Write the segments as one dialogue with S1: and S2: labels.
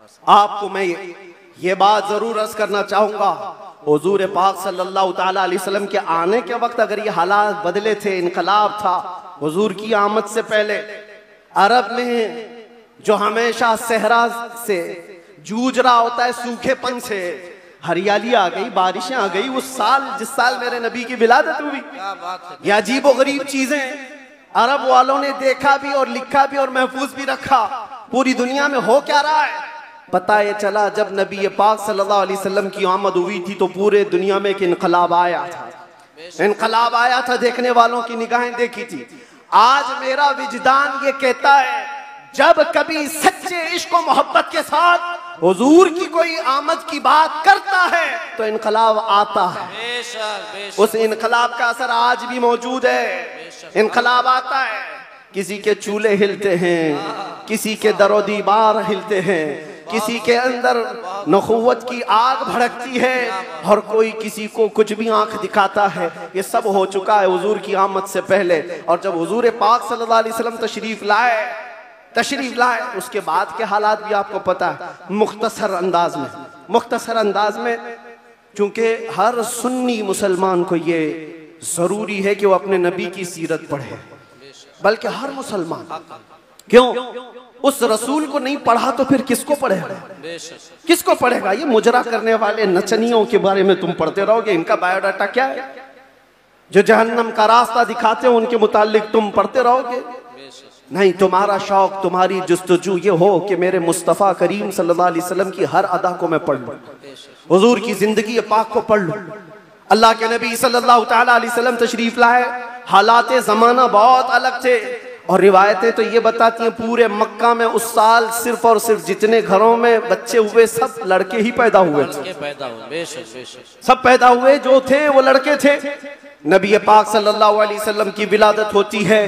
S1: आपको मैं ये बात जरूर अर्ज करना चाहूंगा, हुजूर पाक सल्लल्लाहु ताला अलैहि वसल्लम के आने के वक्त अगर ये हालात बदले थे, इनकलाब था, हुजूर की आमद से पहले अरब में जो हमेशा सहरा से जूझ रहा होता है, सूखेपन से हरियाली आ गई, बारिशें आ गई। उस साल जिस साल मेरे नबी की विलादत हुई, ये अजीब व गरीब चीजें अरब वालों ने देखा भी और लिखा भी और महफूज भी रखा। पूरी दुनिया में हो क्या रहा है पता ये चला जब नबी पाक सल्लल्लाहु अलैहि वसल्लम की आमद हुई थी तो पूरे दुनिया में एक इनकलाब आया था। इनकलाब आया था, देखने वालों की निगाहें देखी थी। आज मेरा विजदान ये कहता है जब कभी सच्चे इश्क और मोहब्बत के साथ हुजूर की कोई आमद की बात करता है तो इनकलाब आता है। उस इनकलाब का असर आज भी मौजूद है। इनकलाब आता है, किसी के चूल्हे हिलते हैं, किसी के दरो दीवार हिलते हैं, किसी के अंदर नखुवत की आग भड़कती है और कोई किसी को कुछ भी आंख दिखाता है। ये सब हो चुका है हुजूर की आमद से पहले। और जब हुजूर पाक सल्लल्लाहु अलैहि वसल्लम तशरीफ लाए उसके बाद के हालात भी आपको पता है। मुख्तसर अंदाज में चूंकि हर सुन्नी मुसलमान को ये जरूरी है कि वो अपने नबी की सीरत पढ़े, बल्कि हर मुसलमान, क्यों उस रसूल को नहीं पढ़ा तो फिर किसको पढ़ेगा? किसको पढ़ेगा? ये मुजरा करने वाले नचनियों के बारे में तुम पढ़ते रहोगे, इनका बायोडाटा क्या है? जो जहन्नम का रास्ता दिखाते हो उनके मुतालिक तुम पढ़ते रहोगे? नहीं, तुम्हारा शौक, तुम्हारी जुस्तजू ये हो कि मेरे मुस्तफ़ा करीम सल्लल्लाहु अलैहि वसल्लम की हर अदा को मैं पढ़ लूं, हुजूर की जिंदगी पाक को पढ़ लूं। अल्लाह के नबी सल्लल्लाहु ताला अलैहि वसल्लम तशरीफ लाए, हालात जमाना बहुत अलग थे और रिवायतें तो ये बताती हैं पूरे मक्का में उस साल सिर्फ और सिर्फ जितने घरों में बच्चे हुए सब लड़के ही पैदा हुए थे। सब पैदा हुए जो थे वो लड़के थे। नबी पाक सल्लल्लाहु अलैहि वसल्लम की विलादत होती है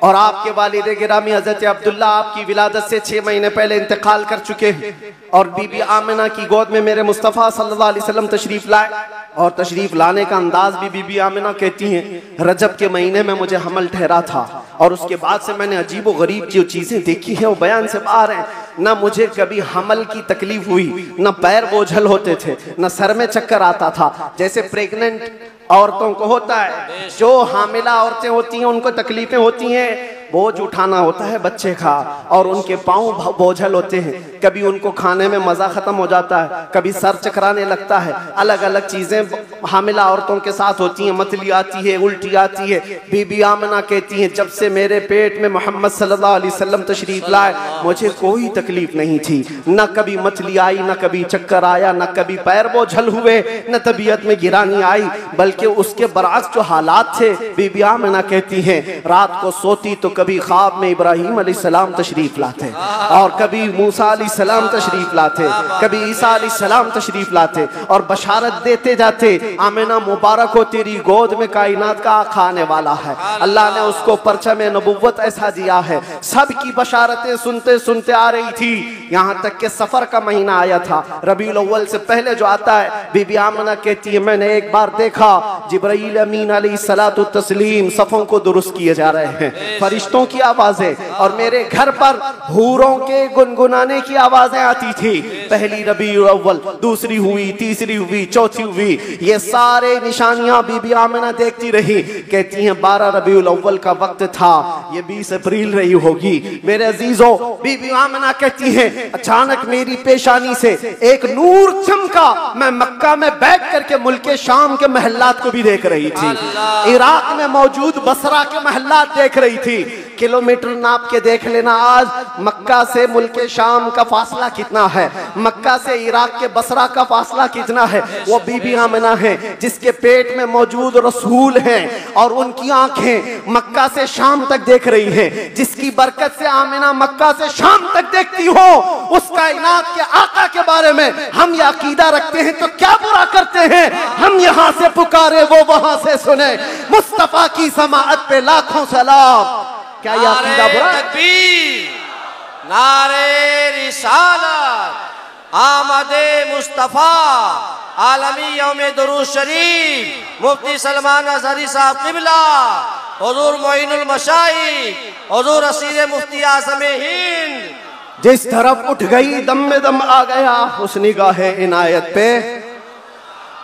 S1: और आपके वालिद गिरामी हजरत अब्दुल्ला आपकी विलादत से 6 महीने पहले इंतकाल कर चुके हैं और बीबी आमिना की गोद में मेरे मुस्तफ़ा सल्लल्लाहु अलैहि वसल्लम तशरीफ लाए। और तशरीफ लाने का अंदाज भी बीबी आमिना कहती हैं रजब के महीने में मुझे हमल ठहरा था और उसके बाद से मैंने अजीब व गरीब जो चीज़ें देखी हैं वो बयान से बाहर हैं। ना मुझे कभी हमल की तकलीफ हुई, ना पैर बोझल होते थे, ना सर में चक्कर आता था जैसे प्रेग्नेंट औरतों को होता है। जो हामिला औरतें होती हैं उनको तकलीफें होती हैं, बोझ उठाना होता है बच्चे का और उनके पाँव बोझल होते हैं, कभी उनको खाने में मज़ा ख़त्म हो जाता है, कभी सर चकराने लगता है। अलग अलग चीज़ें हामिला औरतों के साथ होती हैं, मतली आती है, उल्टी आती है। बीबी आमिना कहती हैं जब से मेरे पेट में मोहम्मद सल्लल्लाहु अलैहि वसल्लम तशरीफ लाए मुझे कोई तकलीफ नहीं थी, न कभी मतली आई, न कभी चक्कर आया, न कभी पैर बोझल हुए, न तबीयत में गिरानी आई। बल्कि उसके बरअक्स जो हालात थे, बीबी आमिना कहती हैं रात को सोती तो कभी ख्वाब में इब्राहिम अलैहिस्सलाम तशरीफ लाते और कभी मूसा अलैहिस्सलाम तशरीफ लाते, कभी ईसा अलैहिस्सलाम तशरीफ लाते और बशारत देते जाते आमिना मुबारक हो तेरी गोद में कायनात का आका आने वाला है। अल्लाह ने उसको परचम नबुव्वत ऐसा दिया है। सब की बशारतें सुनते सुनते आ रही थी, यहाँ तक के सफर का महीना आया था, रबीउल अव्वल से पहले जो आता है। बीबी आमिना कहती है मैंने एक बार देखा जिब्राईल अमीन अलैहिस्सलातु तस्लीम सफों को दुरुस्त किए जा रहे हैं, फरिश्तों की आवाजें, और मेरे घर पर हूरों के गुनगुनाने की आवाजें आती थी। पहली रबीउल अव्वल, दूसरी हुई, तीसरी हुई, चौथी हुई, ये सारे निशानियां बीबी आमिना देखती रही। कहती हैं 12 रबीउल अव्वल का वक्त था, ये 20 अप्रैल रही होगी। मेरे अजीजों, बीबी आमिना कहती हैं अचानक मेरी पेशानी से एक नूर चमका, मैं मक्का में बैठ करके मुल्के शाम के महल्लात को भी देख रही थी, इराक में मौजूद बसरा के महल्लात देख रही थी। किलोमीटर नाप के देख लेना आज मक्का से मुल्के शाम का फासला कितना है, मक्का से इराक के बसरा का फासला कितना है। वो बीबी आमिना है जिसके पेट में मौजूद रसूल हैं और उनकी आंखें मक्का से शाम तक देख रही हैं, जिसकी बरकत से आमिना मक्का से शाम तक देखती हो। उस कायनात के आका के बारे में हम ये अकीदा रखते हैं तो क्या बुरा करते हैं? हम यहाँ से पुकारे वो वहां से सुने, मुस्तफा की समाअत पे लाखों सलाम। क्या ये अकीदा बुरा है?
S2: नारे रिसालत, आमदे मुस्तफा, आलमी यौमे दुरूद शरीफ, मुफ्ती सलमान अज़हरी साहब क़िबला, हुज़ूर मोइनुल मशाइख, हुज़ूर असीर मुफ्ती आज़म हिंद,
S1: जिस तरफ उठ गई दम में दम आ गया उस निगाहे इनायत पे।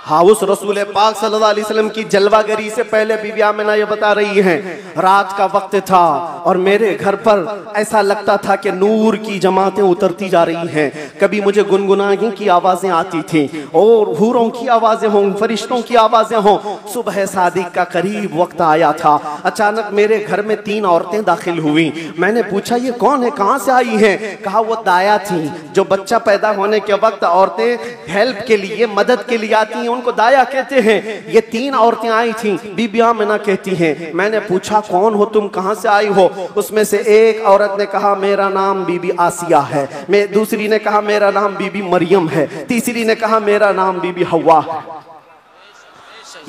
S1: हाँ, उस रसूल पाक सल्लल्लाहु अलैहि वसल्लम की जलवागरी से पहले बीबी आमिना ये बता रही हैं, रात का वक्त था और मेरे घर पर ऐसा लगता था कि नूर की जमातें उतरती जा रही हैं। कभी मुझे गुनगुनाने की आवाजें आती थी और हूरों की आवाजें हों, फरिश्तों की आवाजें हों। सुबह सादिक का करीब वक्त आया था, अचानक मेरे घर में 3 औरतें दाखिल हुई। मैंने पूछा ये कौन है, कहाँ से आई हैं? कहा वो दाया थी, जो बच्चा पैदा होने के वक्त औरतें हेल्प के लिए, मदद के लिए आती हैं, उनको दाया कहते हैं। ये 3 औरतें आई थी, बीबी आमिना कहती हैं। मैंने पूछा कौन हो तुम, कहां से आई हो? उसमें से एक औरत ने कहा मेरा नाम बीबी आसिया है, दूसरी ने कहा मेरा नाम बीबी मरियम है, तीसरी ने कहा मेरा नाम बीबी हवा है।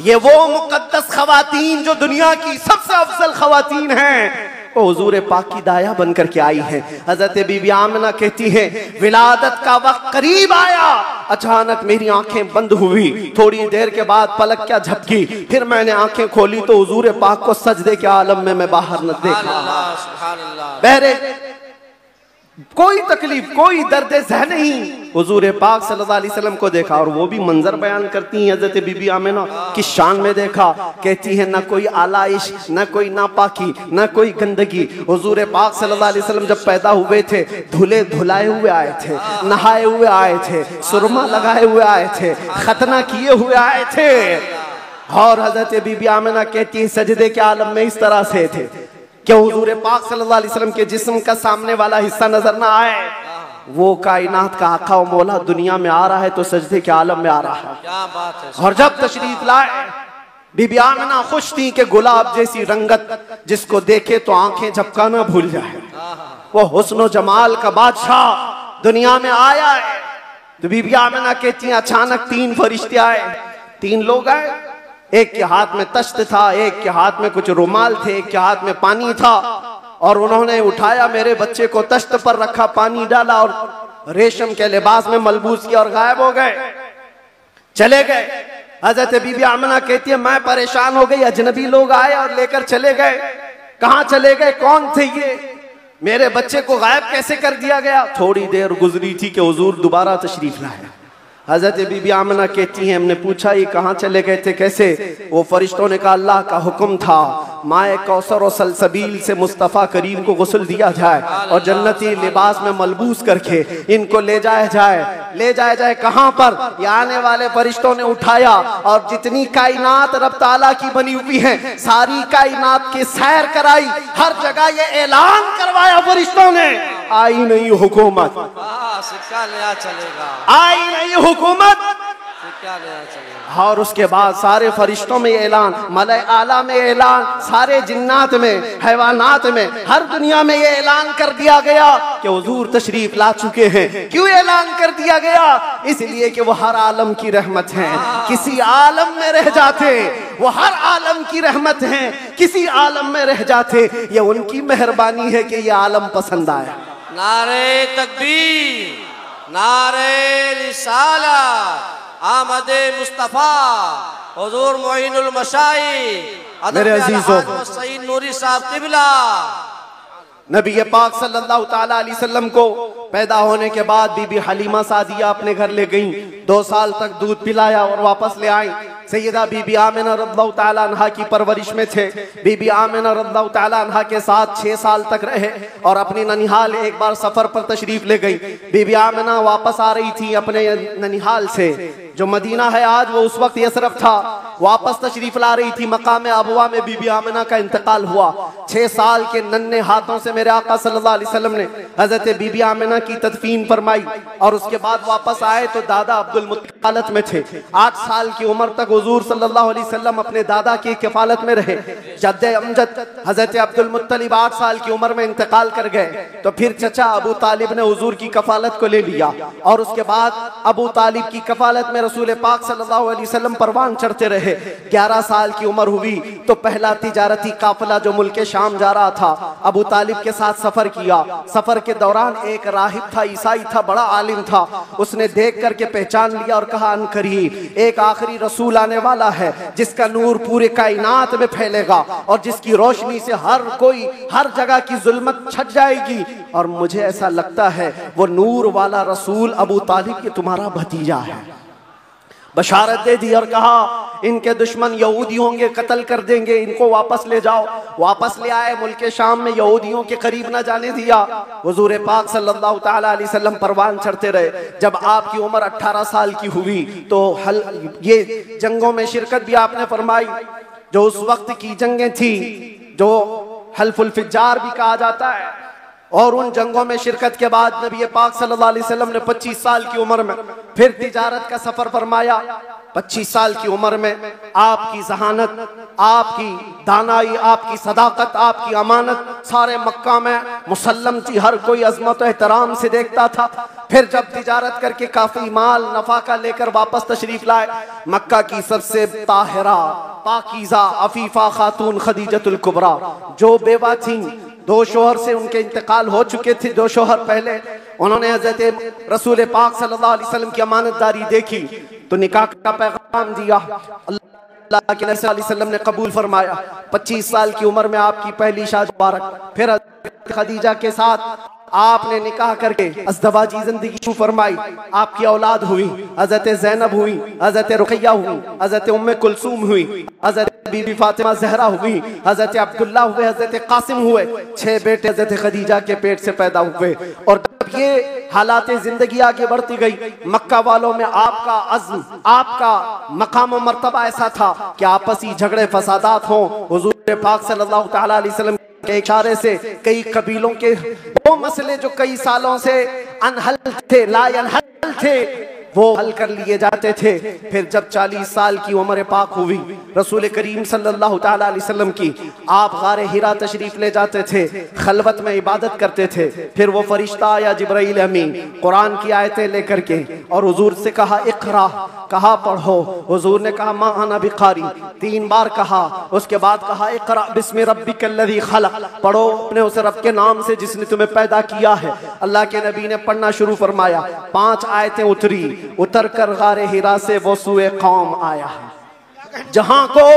S1: ये वो मुकद्दस खवातीन जो दुनिया की सबसे अफजल खवातीन हैं, वो हुजूर पाक की दाया बनकर के आई है। हजरत बीबी आमिना कहती है विलादत का वक्त करीब आया, अचानक मेरी आंखें बंद हुई, थोड़ी देर के बाद पलक क्या झपकी, फिर मैंने आंखें खोली तो हुजूर पाक को सजदे के आलम में मैं बाहर न देखा। बहरे कोई तकलीफ, कोई दर्द ज़हन नहीं, हुजूर पाक सल्लल्लाहु अलैहि वसल्लम को देखा। और वो भी मंजर बयान करती हैं हजरत बीबी आमिना की शान में देखा। कहती है ना कोई आलाइश, ना कोई नापाकी, ना कोई गंदगी। हुजूर पाक सल्लल्लाहु अलैहि वसल्लम जब पैदा हुए थे धुले धुलाए हुए आए थे, नहाए हुए आए थे, सुरमा लगाए हुए आए थे, खतना किए हुए आए थे। और हजरत बीबी आमिना कहती है सजदे के आलम में इस तरह से थे कि हुजूर पाक सल्लल्लाहु अलैहि वसल्लम के जिस्म का सामने वाला हिस्सा नजर ना आए। वो कायनात का आका और मौला दुनिया में आ रहा है तो सजदे के आलम में आ रहा है।
S2: क्या बात है।
S1: और जब तशरीफ लाए बीबी आमिना खुश थी कि गुलाब जैसी रंगत जिसको देखे तो आंखें झपकाना भूल जाए। वो हुस्न जमाल का बादशाह दुनिया में आया है। तो बीबी आमिना कहती हैं अचानक 3 फरिश्ते आए, 3 लोग आए। एक के हाथ में तश्त था, एक के हाथ में कुछ रुमाल थे, एक के हाथ में पानी था। और उन्होंने उठाया मेरे बच्चे को, तश्त पर रखा, पानी डाला और रेशम के लिबास में मलबूस किया और गायब हो गए, चले गए। हजरत बीबी आमिना कहती है मैं परेशान हो गई, अजनबी लोग आए और लेकर चले गए। कहाँ चले गए, कौन थे ये, मेरे बच्चे को गायब कैसे कर दिया गया? थोड़ी देर गुजरी थी कि हुजूर दोबारा तशरीफ लाए। हजरत बीबी आमिना कहती हैं हमने पूछा ये कहाँ चले गए थे, कैसे? वो फरिश्तों ने कहा अल्लाह का हुक्म था माए कौसर और सलसबील से मुस्तफ़ा करीम को गुस्ल दिया जाए और जन्नती लिबास में मलबूस करके इनको ले जाया जाए। कहाँ पर? ये आने वाले फरिश्तों ने उठाया और जितनी कायनात रब ताला की बनी हुई है सारी कायनात की सैर कराई, हर जगह ये ऐलान करवाया फरिश्तों ने आई नहीं हुकूमत,
S2: सिक्का नया चलेगा,
S1: आई नहीं हुकूमत,
S2: सिक्का नया चलेगा।
S1: और उसके बाद सारे फरिश्तों में ऐलान, मलाए आला में ऐलान, सारे जिन्नात में, हैवानात में, हर दुनिया में ये ऐलान कर दिया गया कि हुजूर तशरीफ ला चुके हैं। क्यों ऐलान कर दिया गया? इसलिए कि वो हर आलम की रहमत हैं, किसी आलम में रह जाते वो हर आलम की रहमत हैं, किसी आलम में रह जाते ये उनकी मेहरबानी है कि ये आलम पसंद आया।
S2: नारे तकबीर, नारे रिसालत, आमदे मुस्तफा, हुजूर मोइनुल मशाइख
S1: मेरे अजीजों,
S2: सईद नूरी साहब किबला।
S1: नबी पाक सल्लल्लाहु ताला अलैहि वसल्लम को पैदा होने के बाद बीबी हलीमा सादिया अपने घर ले गईं, 2 साल तक दूध पिलाया और वापस ले आई। सैयदा बीबी आमिना रज़ियल्लाहु ताला अन्हा की परवरिश में थे। बीबी आमिना रज़ियल्लाहु ताला अन्हा के साथ 6 साल तक रहे और अपनी ननिहाल एक बार सफर पर तशरीफ ले गई। बीबी आमिना वापस आ रही थी अपने ननिहाल से, जो मदीना है आज वो उस वक्त यसरफ था, वापस तशरीफ ला रही थी। मकाम अबवा में बीबी आमिना का इंतकाल हुआ। 6 साल के नन्हे हाथों से मेरे आका सल्लल्लाहु अलैहि वसल्लम ने हजरत बीबी आमिना की तदफीन फरमाई और उसके बाद वापस आए तो दादा अब्दुल मुत्तलिब हालत में थे। 8 साल की उम्र तक हुजूर सल्लल्लाहु अलैहि वसल्लम अपने दादा की किफालत में रहे। जद्दे अमजद हजरत अब्दुल मुत्तलिब 8 साल की उम्र में इंतकाल कर गए तो फिर चचा अबू तालिब ने हुजूर की कफालत को ले लिया और उसके बाद अबू तालिब की कफालत में रसूल पाक सल्लल्लाहु अलैहि वसल्लम परवान चढ़ते रहे। 11 साल की उम्र हुई तो पहला तिजारती काफिला जो मुल्क शाम जा रहा था, अबू तालिब के साथ सफर किया। सफर के दौरान एक राहिब था, ईसाई था, बड़ा आलिम था। उसने देख करके पहचान लिया और कहा, अनकरीब एक आखिरी रसूल आने वाला है जिसका नूर पूरे कायनात में फैलेगा और जिसकी रोशनी से हर कोई हर जगह की जुल्मत छट जाएगी। और मुझे ऐसा लगता है वो नूर वाला रसूल अबू तालिब के तुम्हारा भतीजा है। बशारत दे दी और कहा, इनके दुश्मन यहूदी होंगे, कत्ल कर देंगे, इनको वापस ले जाओ। वापस ले आए। मुल्क शाम में यहूदियों के करीब न जाने दिया। हुजूर पाक सल्लल्लाहु ताला अलैहि वसल्लम परवान चढ़ते रहे। जब आपकी उम्र 18 साल की हुई तो ये जंगों में शिरकत भी आपने फरमाई, जो उस वक्त की जंगें थी, जो हल्फुल फिज्जार भी कहा जाता है। और उन जंगों में शिरकत के बाद नबी पाक सल्लल्लाहु अलैहि वसल्लम ने 25 साल की उम्र में फिर तिजारत का सफर फरमाया। 25 साल की उम्र में आपकी जहानत, आपकी दानाई, आपकी सदाकत, आपकी अमानत सारे मक्का में मुसल्लम थी। हर कोई अजमत और एहतराम से देखता था। फिर जब तिजारत करके काफी माल नफा का लेकर वापस तशरीफ लाए, मक्का की सबसे ताहिरा, पाकीज़ा, अफीफा खातून खदीजतुल कुबरा जो बेवा थी, 2 शोहर से उनके इंतकाल हो चुके थे। 2 शोहर पहले उन्होंने हज़रत रसूल पाक सल्लल्लाहु अलैहि वसल्लम की अमानतदारी देखी तो निकाह का पैगाम दिया। अल्लाह के नबी सल्लल्लाहु अलैहि वसल्लम ने कबूल फरमाया। 25 साल की उम्र में आपकी पहली शादी मुबारक। फिर हज़रत खदीजा के साथ आपने निकाह करके अज़दवाजी जिंदगी शुरू फरमाई। आपकी औलाद हुई, हज़रत ज़ैनब हुई, हज़रत रुक़ैया हुई, हज़रत उम्मे कुलसूम हुई, हज़रत बीबी फातिमा ज़हरा हुई, हज़रत अब्दुल्ला हुए, हज़रत कासिम हुए। 6 बेटे हज़रत खदीजा के पेट से पैदा हुए। और जब ये हालात जिंदगी आगे बढ़ती गई, मक्का वालों में आपका अज़्म, आपका मकाम और मर्तबा ऐसा था कि आपसी झगड़े फसादात हों। हुज़ूर पाक सल्लल्लाहु ताला अलैहि वसल्लम के इशारे से कई कबीलों के वो मसले जो कई सालों से अनहल थे, लायनहल थे, वो हल कर लिए जाते थे। फिर जब 40 साल की उम्र पाक हुई, रसूल करीम सल्लल्लाहु ताला अलैहि वसल्लम की आप गारे हिरा तशरीफ ले जाते थे, खलवत में इबादत करते थे। फिर वो फरिश्ता आया जिब्राइल अमीन कुरान की आयतें लेकर के और हुजूर से कहा, इक़रा, कहा पढ़ो। हुजूर ने कहा, मा अना बिकारी, 3 बार कहा। उसके बाद कहा, इक़रा बिस्मि रब्बिकल्लज़ी खलक़, पढ़ो अपने उस रब के नाम से जिसने तुम्हें पैदा किया है। अल्लाह के नबी ने पढ़ना शुरू फरमाया। 5 आयतें उतरी। उतर कर गारे हिरा से वो सूए कौम आया, जहां को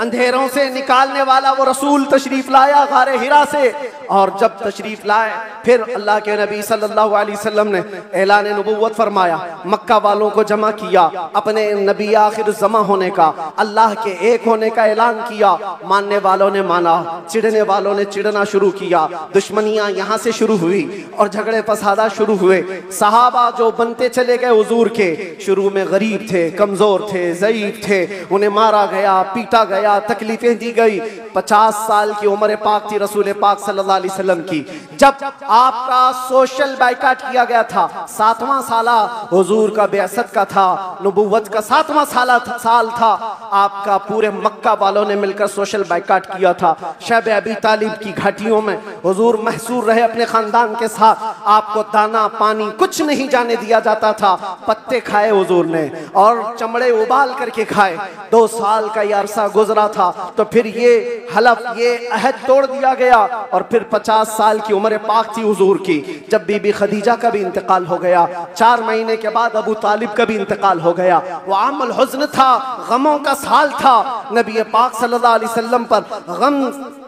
S1: अंधेरों से निकालने वाला वो रसूल तशरीफ लाया गारे हिरा से। और जब तशरीफ लाए फिर अल्लाह के नबी सल्लल्लाहु अलैहि वसल्लम ने ऐलान नबुव्वत फरमाया, मक्का वालों को जमा किया, अपने नबी आखिर जमा होने का, अल्लाह के एक होने का ऐलान किया। मानने वालों ने माना, चिढ़ने वालों ने चिढ़ना शुरू किया। दुश्मनियां यहाँ से शुरू हुई और झगड़े फसादा शुरू हुए। सहाबा जो बनते चले गए हुजूर के, शुरू में गरीब थे, कमजोर थे, ज़ईफ थे, उन्हें मारा गया, पीटा गया, तकलीफें दी गई। 50 साल की उम्र पाक थी रसूल पाक सल्लल्लाहु अलैहि वसल्लम की, जब आपका सोशल बाइकाट किया गया था। 7वां साला हुजूर का बेअसत का था, नबुव्वत का 7वां साल था। आपका पूरे मक्का वालों ने मिलकर सोशल बाइकाट किया था। शब अबी तालिब की घाटियों में हुजूर महसूर रहे अपने खानदान के साथ। आपको दाना पानी कुछ नहीं जाने दिया जाता था। पत्ते खाए हुजूर ने और चमड़े उबाल करके खाए। 2 साल का ये अरसा गुजरा था तो फिर ये हलफ, ये अहद तोड़ दिया गया। और फिर 50 साल की उम्र पाक थी हुजूर की, जब बीबी खदीजा का भी इंतकाल हो गया। 4 महीने के बाद अबू तालिब का भी इंतकाल हो गया। वो आमुल हुज़्न था, गमों का साल था। नबी पाक सल्लल्लाहु अलैहि वसल्लम पर गम,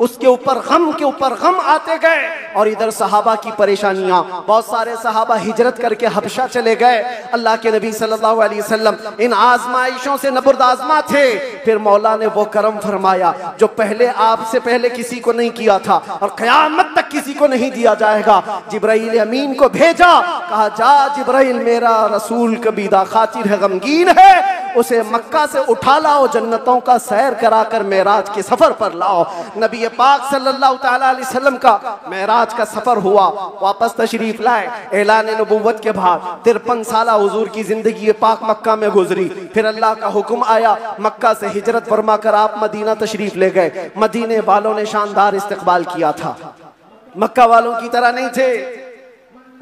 S1: उसके ऊपर गम के ऊपर गम आते गए। और इधर सहाबा की परेशानियां, बहुत सारे सहाबा हिजरत करके हबशा चले गए। अल्लाह के नबी सल्लल्लाहु अलैहि वसल्लम इन आजमाइशों से नबुर्दाज़मा थे। फिर मौला ने वो करम फरमाया जो पहले आपसे पहले किसी को नहीं किया था और क़यामत तक किसी को नहीं दिया जाएगा। जिब्राइल अमीन को भेजा, कहा जा जिब्राइल, मेरा रसूल कबीदा खातिर है, गमगीन है, उसे मक्का से उठा लाओ, जन्नतों का सैर कराकर मेराज के सफर पर लाओ। नबी पाक सल्लल्लाहु ताला अलैहि वसल्लम का मेराज का सफर हुआ, वापस तशरीफ लाए। ऐलान नबुव्वत के बाद 53 साल हुजूर की जिंदगी पाक मक्का में गुजरी। फिर अल्लाह का हुक्म आया, मक्का से हिजरत फरमा कर आप मदीना तशरीफ ले गए। मदीने वालों ने शानदार इस्तकबाल किया था, मक्का वालों की तरह नहीं थे।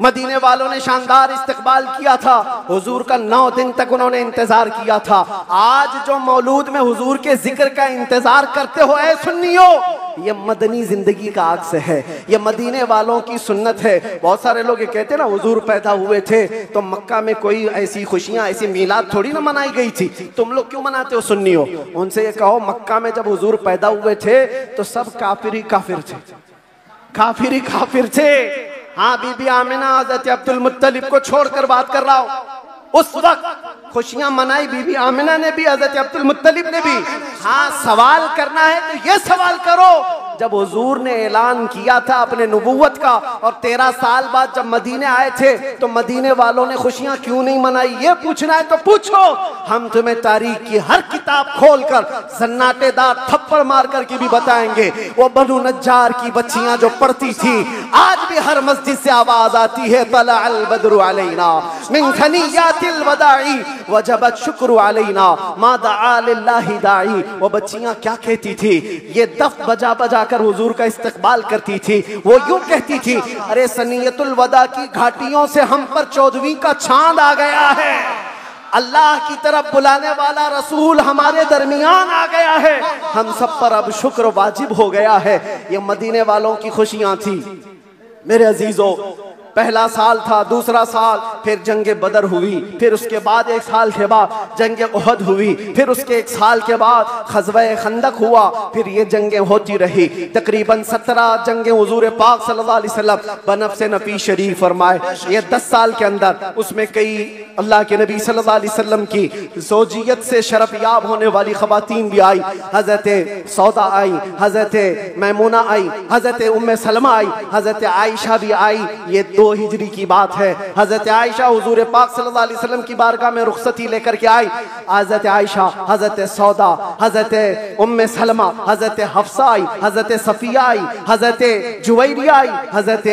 S1: मदीने वालों ने शानदार इस्तकबाल किया था। हुजूर का 9 दिन तक उन्होंने इंतजार किया था। आज जो मौलूद में हुजूर के जिक्र का इंतजार करते हो ऐ सुन्नियों, ये मदनी जिंदगी का अक्स है, ये मदीने वालों की सुन्नत है। बहुत सारे लोग ये कहते हैं ना हुजूर पैदा हुए थे तो मक्का में कोई ऐसी खुशियां, ऐसी मीलाद थोड़ी ना मनाई गई थी, तुम लोग क्यों मनाते हो सुन्नियों? उनसे ये कहो मक्का में जब हुजूर पैदा हुए थे तो सब काफिर ही काफिर थे, काफिर ही काफिर थे। हाँ, बीबी आमिना हज़रत अब्दुल मुत्तलिब को छोड़कर बात कर रहा हूं। उस वक्त खुशियां मनाई बीबी आमिना ने भी, हज़रत अब्दुल मुत्तलिब ने भी। हाँ, सवाल करना है तो ये सवाल करो, जब हुजूर ने ऐलान किया था अपने नबूवत का और 13 साल बाद जब मदीने आए थे तो मदीने वालों ने खुशियां क्यों नहीं मनाई? ये पूछना है तो पूछो, हम तुम्हें तारीख की हर किताब खोलकर सन्नाटेदार थप्पड़ मार कर के भी बताएंगे। वो बनु नज्जार की बच्चियां जो पढ़ती थी, आज भी हर मस्जिद से आवाज आती है, तला अल बद्रु अलैना मिन खनियातिल वदाई वजबत शुक्र अलैना मा दआ लिल्लाहि दाई। वो बच्चियां क्या कहती थी? ये दफ बजा बजा कर हुजूर का इस्तकबाल करती थी। वो यूं कहती थी, अरे सनियतुल वदा की घाटियों से हम पर 14वीं का चांद आ गया है, अल्लाह की तरफ बुलाने वाला रसूल हमारे दरमियान आ गया है, हम सब पर अब शुक्र वाजिब हो गया है। ये मदीने वालों की खुशियां थी। मेरे अजीजों, पहला साल था, दूसरा साल, फिर जंगे बदर हुई, फिर उसके बाद 1 साल के बाद जंगे उहद हुई, फिर उसके 1 साल के बाद ग़ज़वा-ए खंदक हुआ, फिर ये जंगे होती रही। तकरीबन 17 जंगे हुजूर पाक सल्लल्लाहु अलैहि वसल्लम बनफ्से नबी शरीफ फरमाए। ये 10 साल के अंदर उसमें कई अल्लाह के नबी सल्लल्लाहु अलैहि वसल्लम की ज़ौजियत से शरफ याब होने वाली ख़वातीन भी आई। हज़रत सौदा आई, हज़रत मैमूना आई, हज़रत उम्मे सलमा आई, हज़रत आयशा भी आई। ये 2 हिजरी की बात है। हजरत आयशा हुजूर पाक सल्लल्लाहु अलैहि वसल्लम की बारगाह में रुखसती लेकर के आई। हजरत आयशा, हजरत सौदा, हजरत उम्मे सलमा, हजरत हफ्सा आई, हजरत सफिया आई, हजरत जुवैरिया आई, हजरत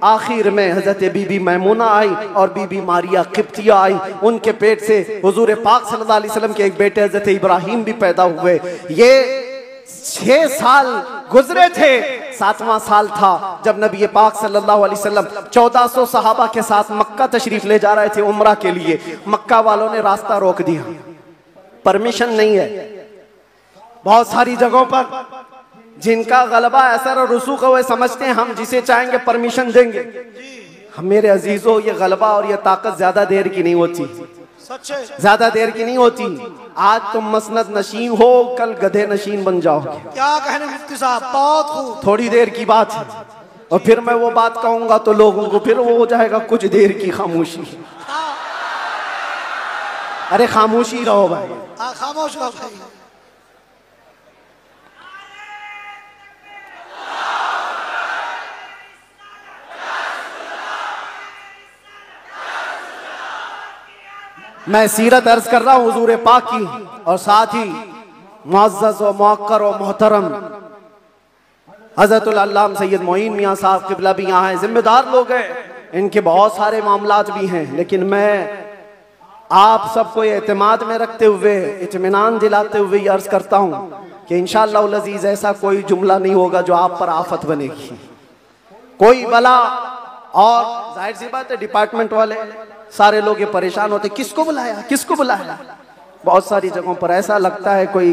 S1: आखिर में हजरत बीबी मैमूना आई और बीबी मारिया किप्तिया आई। उनके पेट से हुजूर पाक सल्लल्लाहु अलैहि वसल्लम के एक बेटे हजरत इब्राहिम भी पैदा हुए। ये 6 साल गुजरे थे। 7वां साल था जब नबी पाक सल्लल्लाहु अलैहि वसल्लम 1400 सहाबा के साथ मक्का तशरीफ ले जा रहे थे उम्रा के लिए। मक्का वालों ने रास्ता रोक दिया, परमिशन नहीं है। बहुत सारी जगहों पर जिनका गलबा असर और रसूख है वे समझते हैं हम जिसे चाहेंगे परमिशन देंगे। हम मेरे अजीजों, ये गलबा और ये ताकत ज्यादा देर की नहीं होती, ज्यादा देर की नहीं होती। आज तुम मसनद नशीन हो, कल गधे नशीन बन जाओगे।
S3: क्या कहने मुफ्ती साहब, बहुत खूब।
S1: थोड़ी देर की बात है और फिर मैं वो बात कहूंगा तो लोगों को फिर वो हो जाएगा कुछ देर की खामोशी। अरे खामोशी रहो भाई,
S3: खामोश रहो भाई।
S1: मैं सीरत अर्ज कर रहा हूँ हुजूर पाक की, और साथ ही मुअज़्ज़ज़ व मुअक्कर व मोहतरम हज़रतुल अल्लामा सैयद मोइन मियाँ साहब क़िबला भी यहाँ हैं, जिम्मेदार लोग हैं, इनके बहुत सारे मामलात भी हैं। लेकिन मैं आप सबको एतमाद में रखते हुए, इत्मीनान दिलाते हुए ये अर्ज करता हूँ कि इंशाअल्लाह अज़ीज़ ऐसा कोई जुमला नहीं होगा जो आप पर आफत बनेगी, कोई बला। और जाहिर सी बात है डिपार्टमेंट वाले सारे लोग ये परेशान होते, किसको बुलाया, किसको बुलाया। बहुत सारी जगहों पर ऐसा लगता है कोई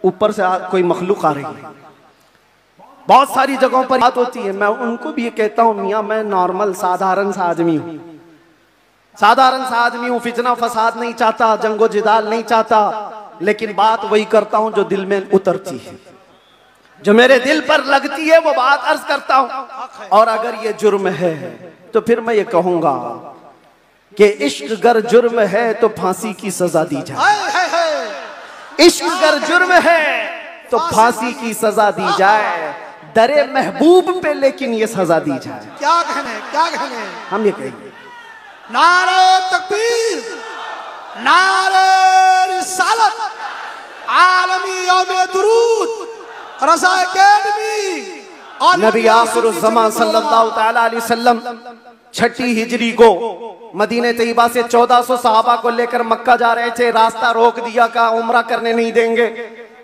S1: ऊपर से कोई मखलूक आ रही है। बहुत सारी जगहों पर बात होती है, मैं उनको भी ये कहता हूँ मियाँ मैं नॉर्मल साधारण सा आदमी हूँ, साधारण सा आदमी हूँ, फितना फसाद नहीं चाहता, जंगो जिदाल नहीं चाहता, लेकिन बात वही करता हूँ जो दिल में उतरती है, जो मेरे दिल पर लगती है वो बात अर्ज करता हूँ। और अगर ये जुर्म है तो फिर मैं ये कहूंगा कि इश्क गर जुर्म है तो फांसी की सजा दी जाए। इश्क गर जुर्म है तो फांसी की सजा दी जाए, दरे महबूब पे लेकिन ये सजा दी जाए।
S3: क्या कहने, क्या कहने।
S1: हम ये कहेंगे
S3: नारे तकबीर, नारे रिसालत, आलमी यौम दुरूद, रज़ा अकेडमी और
S1: नबी आखिरुज़्ज़मान सल्लल्लाहु तआला अलैहि वसल्लम 6ठी हिजरी को मदीने तैयबा से 1400 सहाबा को लेकर मक्का जा रहे थे। रास्ता रोक दिया, कहा उम्रा करने नहीं देंगे।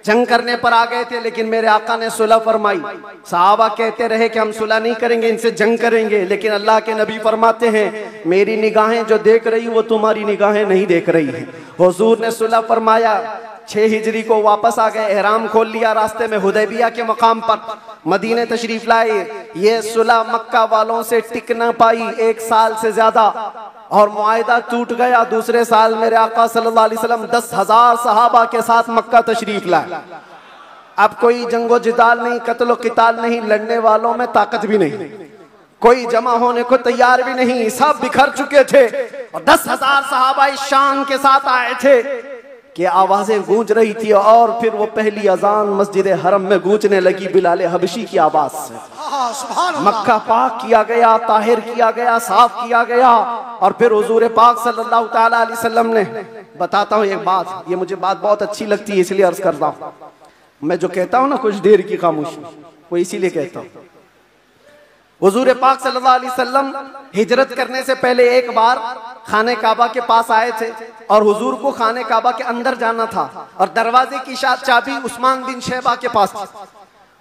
S1: जंग करने पर आ गए थे, लेकिन मेरे आका ने सुलह फरमाई। सहाबा कहते रहे कि हम सुलह नहीं करेंगे, इनसे जंग करेंगे, लेकिन अल्लाह के नबी फरमाते हैं मेरी निगाहें जो देख रही वो तुम्हारी निगाहें नहीं देख रही हैं। हुजूर ने सुलह फरमाया, 6 हिजरी को वापस आ गए, एहराम खोल लिया, रास्ते में हुदैबिया के मकाम पर मदीने तशरीफ लाए। ये सुलह मक्का वालों से टिक न पाई 1 साल से ज्यादा, और मुआहिदा टूट गया। दूसरे साल मेरे आका सल्लल्लाहु अलैहि वसल्लम 10,000 सहाबा के साथ मक्का तशरीफ लाए। अब कोई जंगो जिदाल नहीं, कत्लो किताल नहीं, लड़ने वालों में ताकत भी नहीं, कोई जमा होने को तैयार भी नहीं, सब बिखर चुके थे। और 10,000 सहाबा इस शान के साथ आए थे कि आवाजें गूंज रही थी, और फिर वो पहली अजान मस्जिद हरम में गूंजने लगी बिलाल हबशी की आवाज से। मक्का पाक किया गया, ताहिर किया गया, साफ किया गया। और फिर हुजूर पाक सल्लल्लाहु ताला अलैहि वसल्लम ने, बताता हूँ एक बात, ये मुझे बात बहुत अच्छी लगती है इसलिए अर्ज करता हूँ। मैं जो कहता हूँ ना कुछ देर की खामोशी, वो इसीलिए कहता हूँ। हुजूर पाक सल्लल्लाहु अलैहि वसल्लम हिजरत करने से पहले एक बार खाने काबा के पास आए थे, और हुजूर को खाने काबा के अंदर जाना था, और दरवाजे की चाबी उस्मान बिन शैबा के पास थी।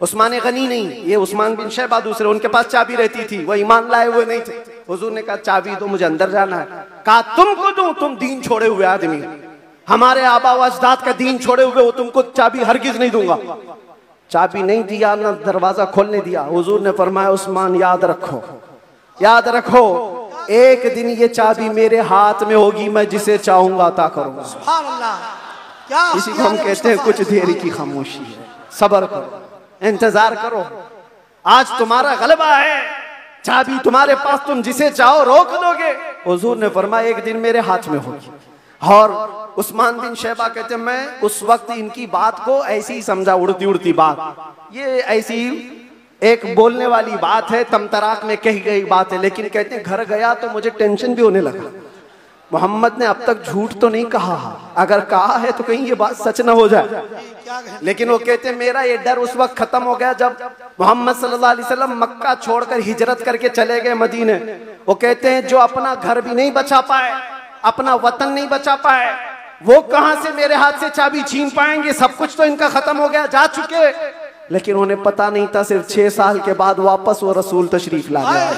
S1: उस्मान गनी नहीं, ये उस्मान बिन शैबा दूसरे, उनके पास चाबी रहती थी, वो ईमान लाए हुए नहीं थे। हुजूर ने कहा चाबी तो मुझे अंदर जाना है। कहा तुमको दूं, तुम दीन छोड़े हुए आदमी, हमारे आबा व अजदाद का दीन छोड़े हुए हो, तुमको चाबी हरगिज नहीं दूंगा। चाबी नहीं दिया, ना दरवाजा खोलने दिया। हुजूर ने फरमाया उस्मान याद रखो, याद रखो, एक दिन ये चाबी मेरे हाथ में होगी, मैं जिसे चाहूंगा अता करूंगा।
S3: सुभान अल्लाह।
S1: इसी को हम कहते हैं कुछ देर की खामोशी है। सब्र करो, इंतजार करो, आज तुम्हारा गलबा है, चाबी तुम्हारे पास, तुम जिसे चाहो रोक दोगे। हुजूर ने फरमाया एक दिन मेरे हाथ में होगी। और उस्मान बिन शैबा कहते मैं उस वक्त इनकी बात को ऐसी ही समझा, उड़ती उड़ती बात, ये ऐसी एक बोलने वाली बात है, तमतराक में कही गई बात है। लेकिन कहते घर गया तो मुझे टेंशन भी होने लगा, मोहम्मद ने अब तक झूठ तो नहीं कहा, अगर कहा है तो कहीं ये बात सच ना हो जाए। लेकिन वो कहते मेरा ये डर उस वक्त खत्म हो गया जब मोहम्मद सल्लल्लाहु अलैहि वसल्लम मक्का छोड़कर हिजरत करके चले गए मदीने। वो कहते हैं जो अपना घर भी नहीं बचा पाए, अपना वतन नहीं बचा पाए, वो कहां से मेरे हाथ से चाबी छीन पाएंगे, सब कुछ तो इनका खत्म हो गया, जा चुके। लेकिन उन्हें पता नहीं था सिर्फ 6 साल के बाद वापस वो रसूल तशरीफ ला गया।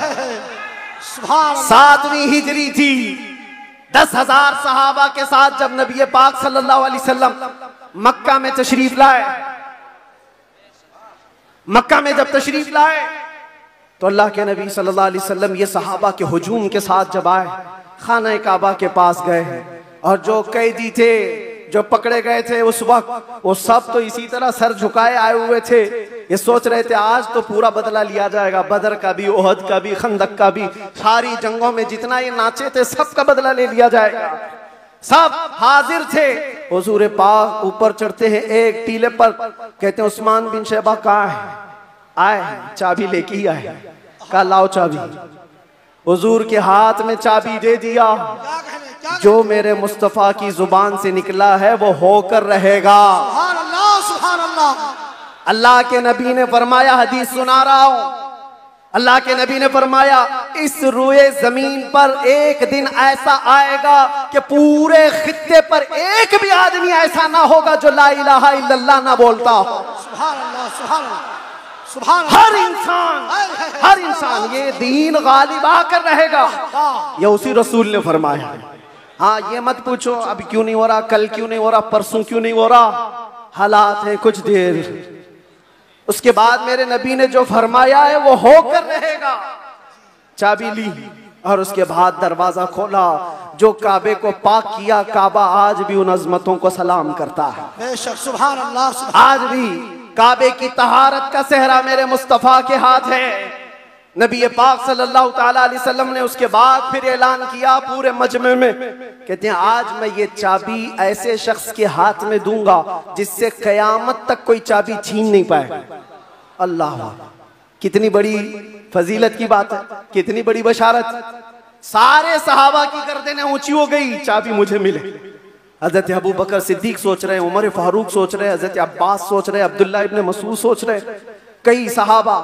S1: 7वीं हिजरी थी, 10,000 सहाबा के साथ जब नबी पाक सल्लल्लाहु अलैहि वसल्लम मक्का में तशरीफ लाए, मक्का में जब तशरीफ लाए तो अल्लाह के नबी सल्लल्लाहु अलैहि वसल्लम ये सहाबा के हुजूम के साथ जब आए, खाना काबा के पास गए, और जो कैदी थे, जो पकड़े गए थे उस वक्त, वो सब तो इसी तरह सर झुकाए आए हुए थे। ये सोच रहे थे आज तो पूरा बदला लिया जाएगा, बदर का भी, ओहद का भी, खंदक का भी, सारी जंगों में जितना ये नाचे थे सबका बदला ले लिया जाएगा। सब हाजिर थे। हुजूर पाक ऊपर चढ़ते हैं एक टीले पर, कहते हैं उस्मान बिन शैबा कहाँ है? आए, चाबी लेके ही आए। कहा लाओ चाबी। हुजूर के हाथ में चाबी दे दिया, जो मेरे मुस्तफा की जुबान से निकला है वो होकर रहेगा।
S3: सुभान अल्लाह, सुभान अल्लाह।
S1: अल्लाह के नबी ने फरमाया, हदीस सुना रहा हूं, अल्लाह के नबी ने फरमाया इस रुए जमीन पर एक दिन ऐसा आएगा कि पूरे खित्ते पर एक भी आदमी ऐसा ना होगा जो ला इलाहा इल्लल्लाह ना बोलता हो।
S3: सुभान अल्लाह, सुभान अल्लाह, सुभान अल्लाह।
S1: हर इंसान ये दीन गालिब आकर रहेगा, ये उसी रसूल ने फरमाया। हाँ, ये मत पूछो अब क्यों नहीं हो रहा, कल क्यों नहीं हो रहा, परसों क्यों नहीं हो रहा, हालात है कुछ देर। उसके बाद मेरे नबी ने जो फरमाया है वो होकर रहेगा। चाबी ली और उसके बाद दरवाजा खोला, जो काबे को पाक किया, काबा आज भी उन अजमतों को सलाम करता है।
S3: बेशक, सुभान अल्लाह।
S1: आज भी काबे की तहारत का सेहरा मेरे मुस्तफा के हाथ है। नबी पाक सल्लल्लाहु ताला अलैहि वसल्लम ने उसके बाद फिर ऐलान किया पूरे मजमे में, कहते हैं आज मैं ये चाबी ऐसे शख्स के हाथ में दूंगा जिससे कयामत तक कोई चाबी छीन नहीं पाए। अल्लाह, कितनी बड़ी फजीलत की बात है, कितनी बड़ी बशारत। सारे सहाबा की गर्दनें ऊंची हो गई, चाबी मुझे मिले। हजरत अबू बकर सिद्दीक सोच रहे, उमर फारूक सोच रहे, हजरत अब्बास सोच रहे, अब्दुल्ला इब्ने मसूद सोच रहे, कई सहाबा